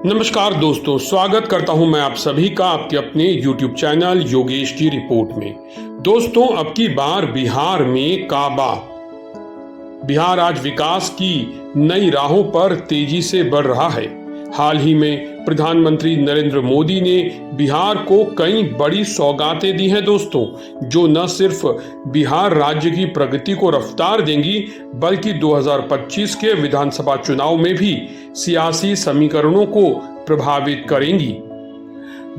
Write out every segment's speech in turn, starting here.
नमस्कार दोस्तों, स्वागत करता हूं मैं आप सभी का आपके अपने YouTube चैनल योगेश की रिपोर्ट में। दोस्तों, अब की बार बिहार में काबा। बिहार आज विकास की नई राहों पर तेजी से बढ़ रहा है। हाल ही में प्रधानमंत्री नरेंद्र मोदी ने बिहार को कई बड़ी सौगातें दी हैं दोस्तों, जो न सिर्फ बिहार राज्य की प्रगति को रफ्तार देंगी बल्कि 2025 के विधानसभा चुनाव में भी सियासी समीकरणों को प्रभावित करेंगी।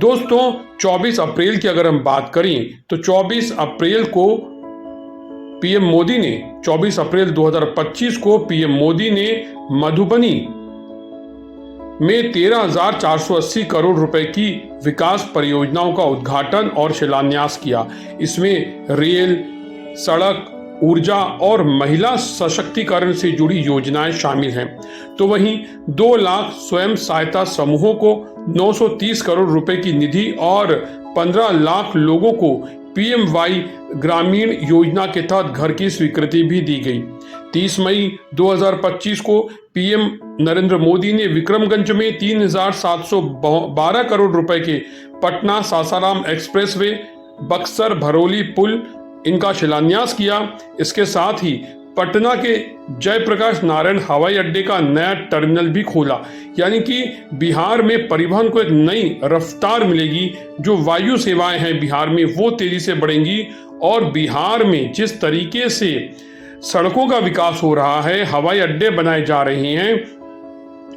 दोस्तों, 24 अप्रैल की अगर हम बात करें तो 24 अप्रैल को पीएम मोदी ने 24 अप्रैल 2025 को पीएम मोदी ने मधुबनी में 13,480 करोड़ रुपए की विकास परियोजनाओं का उद्घाटन और शिलान्यास किया। इसमें रेल, सड़क, ऊर्जा और महिला सशक्तिकरण से जुड़ी योजनाएं शामिल हैं। तो वहीं 2 लाख स्वयं सहायता समूहों को 930 करोड़ रुपए की निधि और 15 लाख लोगों को पीएमवाई ग्रामीण योजना के तहत घर की स्वीकृति भी दी गई। 30 मई 2025 को पीएम नरेंद्र मोदी ने विक्रमगंज में 3,712 करोड़ रुपए के पटना सासाराम एक्सप्रेसवे, बक्सर भरौली पुल इनका शिलान्यास किया। इसके साथ ही पटना के जयप्रकाश नारायण हवाई अड्डे का नया टर्मिनल भी खोला। यानी कि बिहार में परिवहन को एक नई रफ्तार मिलेगी। जो वायु सेवाएं हैं बिहार में वो तेजी से बढ़ेंगी और बिहार में जिस तरीके से सड़कों का विकास हो रहा है, हवाई अड्डे बनाए जा रहे हैं,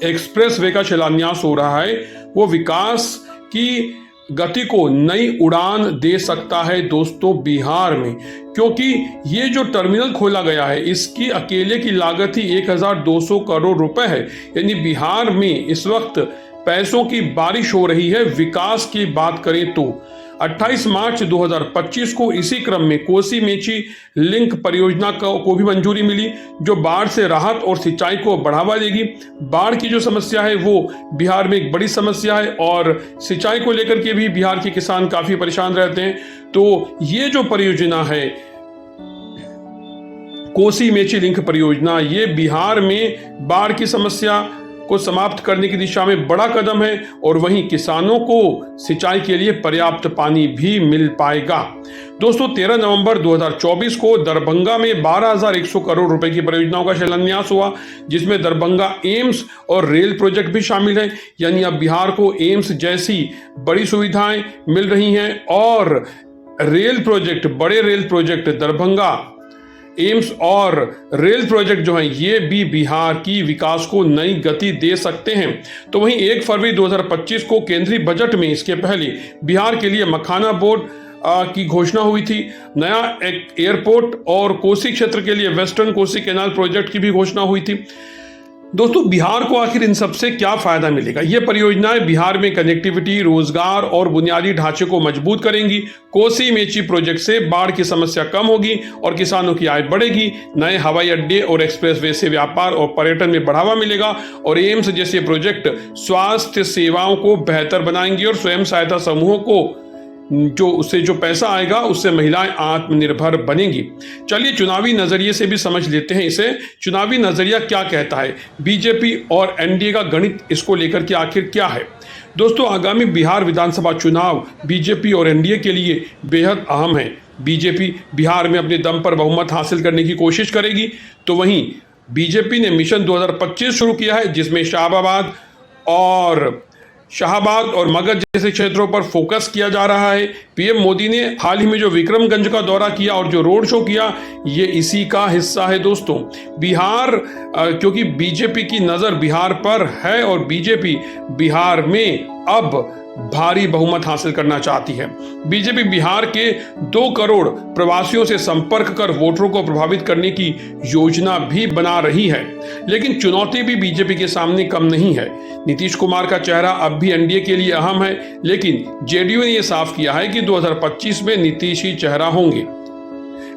एक्सप्रेसवे का शिलान्यास हो रहा है, वो विकास की गति को नई उड़ान दे सकता है दोस्तों बिहार में। क्योंकि ये जो टर्मिनल खोला गया है इसकी अकेले की लागत ही 1,200 करोड़ रुपए है। यानी बिहार में इस वक्त पैसों की बारिश हो रही है। विकास की बात करें तो 28 मार्च 2025 को इसी क्रम में कोसी मेची लिंक परियोजना को भी मंजूरी मिली, जो बाढ़ से राहत और सिंचाई को बढ़ावा देगी। बाढ़ की जो समस्या है वो बिहार में एक बड़ी समस्या है और सिंचाई को लेकर के भी बिहार के किसान काफी परेशान रहते हैं। तो ये जो परियोजना है कोसी मेची लिंक परियोजना, ये बिहार में बाढ़ की समस्या को समाप्त करने की दिशा में बड़ा कदम है और वहीं किसानों को सिंचाई के लिए पर्याप्त पानी भी मिल पाएगा। दोस्तों, 13 नवंबर 2024 को दरभंगा में 12,100 करोड़ रुपए की परियोजनाओं का शिलान्यास हुआ, जिसमें दरभंगा एम्स और रेल प्रोजेक्ट भी शामिल है। यानी अब बिहार को एम्स जैसी बड़ी सुविधाएं मिल रही हैं और रेल प्रोजेक्ट, बड़े रेल प्रोजेक्ट दरभंगा एम्स और रेल प्रोजेक्ट जो हैं ये भी बिहार की विकास को नई गति दे सकते हैं। तो वहीं 1 फरवरी 2025 को केंद्रीय बजट में इसके पहले बिहार के लिए मखाना बोर्ड की घोषणा हुई थी। नया एक एयरपोर्ट और कोसी क्षेत्र के लिए वेस्टर्न कोसी कैनाल प्रोजेक्ट की भी घोषणा हुई थी। दोस्तों, बिहार को आखिर इन सबसे क्या फायदा मिलेगा? ये परियोजनाएं बिहार में कनेक्टिविटी, रोजगार और बुनियादी ढांचे को मजबूत करेंगी। कोसी मेची प्रोजेक्ट से बाढ़ की समस्या कम होगी और किसानों की आय बढ़ेगी। नए हवाई अड्डे और एक्सप्रेसवे से व्यापार और पर्यटन में बढ़ावा मिलेगा और एम्स जैसे प्रोजेक्ट स्वास्थ्य सेवाओं को बेहतर बनाएंगे और स्वयं सहायता समूहों को जो पैसा आएगा उससे महिलाएं आत्मनिर्भर बनेंगी। चलिए चुनावी नजरिए से भी समझ लेते हैं इसे। चुनावी नजरिया क्या कहता है, बीजेपी और एनडीए का गणित इसको लेकर के आखिर क्या है? दोस्तों, आगामी बिहार विधानसभा चुनाव बीजेपी और एनडीए के लिए बेहद अहम है। बीजेपी बिहार में अपने दम पर बहुमत हासिल करने की कोशिश करेगी, तो वहीं बीजेपी ने मिशन 2025 शुरू किया है, जिसमें शाहबाद और मगध जैसे क्षेत्रों पर फोकस किया जा रहा है। पीएम मोदी ने हाल ही में जो विक्रमगंज का दौरा किया और जो रोड शो किया, ये इसी का हिस्सा है दोस्तों। बिहार क्योंकि बीजेपी की नजर बिहार पर है और बीजेपी बिहार में अब भारी बहुमत हासिल करना चाहती है। बीजेपी बिहार के 2 करोड़ प्रवासियों से संपर्क कर वोटरों को प्रभावित करने की योजना भी बना रही है। लेकिन चुनौती भी बीजेपी के सामने कम नहीं है। नीतीश कुमार का चेहरा अब भी एनडीए के लिए अहम है, लेकिन जेडीयू ने यह साफ किया है कि 2025 में नीतीश ही चेहरा होंगे।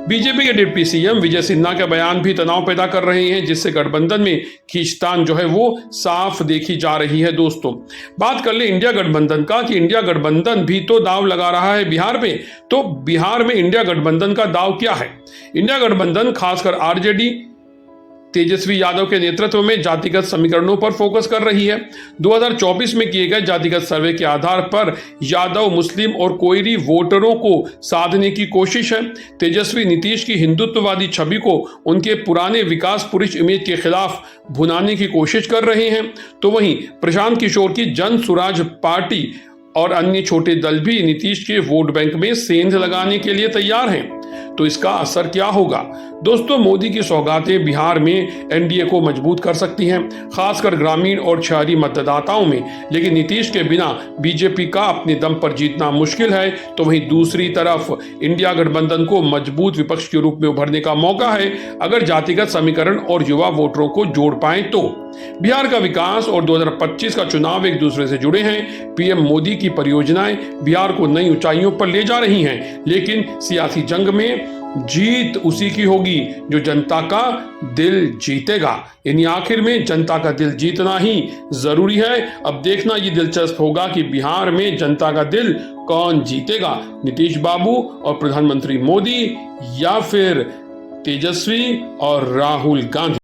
बीजेपी के डिप्टी सीएम विजय सिन्हा के बयान भी तनाव पैदा कर रहे हैं, जिससे गठबंधन में खींचतान जो है वो साफ देखी जा रही है। दोस्तों, बात कर ले इंडिया गठबंधन का कि इंडिया गठबंधन भी तो दाव लगा रहा है बिहार में। तो बिहार में इंडिया गठबंधन का दाव क्या है? इंडिया गठबंधन खासकर आरजेडी तेजस्वी यादव के नेतृत्व में जातिगत समीकरणों पर फोकस कर रही है। 2024 में किए गए जातिगत सर्वे के आधार पर यादव, मुस्लिम और कोयरी वोटरों को साधने की कोशिश है। तेजस्वी नीतीश की हिंदुत्ववादी छवि को उनके पुराने विकास पुरुष इमेज के खिलाफ भुनाने की कोशिश कर रहे हैं। तो वहीं प्रशांत किशोर की जन सुराज पार्टी और अन्य छोटे दल भी नीतीश के वोट बैंक में सेंध लगाने के लिए तैयार हैं। तो इसका असर क्या होगा? दोस्तों, मोदी की सौगातें बिहार में एनडीए को मजबूत कर सकती हैं, खासकर ग्रामीण और शहरी मतदाताओं में। लेकिन नीतीश के बिना बीजेपी का अपने दम पर जीतना मुश्किल है। तो वहीं दूसरी तरफ इंडिया गठबंधन को मजबूत विपक्ष के रूप में उभरने का मौका है, अगर जातिगत समीकरण और युवा वोटरों को जोड़ पाए तो। बिहार का विकास और 2025 का चुनाव एक दूसरे से जुड़े हैं। पीएम मोदी की परियोजनाएं बिहार को नई ऊंचाइयों पर ले जा रही हैं, लेकिन सियासी जंग में जीत उसी की होगी जो जनता का दिल जीतेगा। यानी आखिर में जनता का दिल जीतना ही जरूरी है। अब देखना ये दिलचस्प होगा कि बिहार में जनता का दिल कौन जीतेगा, नीतीश बाबू और प्रधानमंत्री मोदी या फिर तेजस्वी और राहुल गांधी।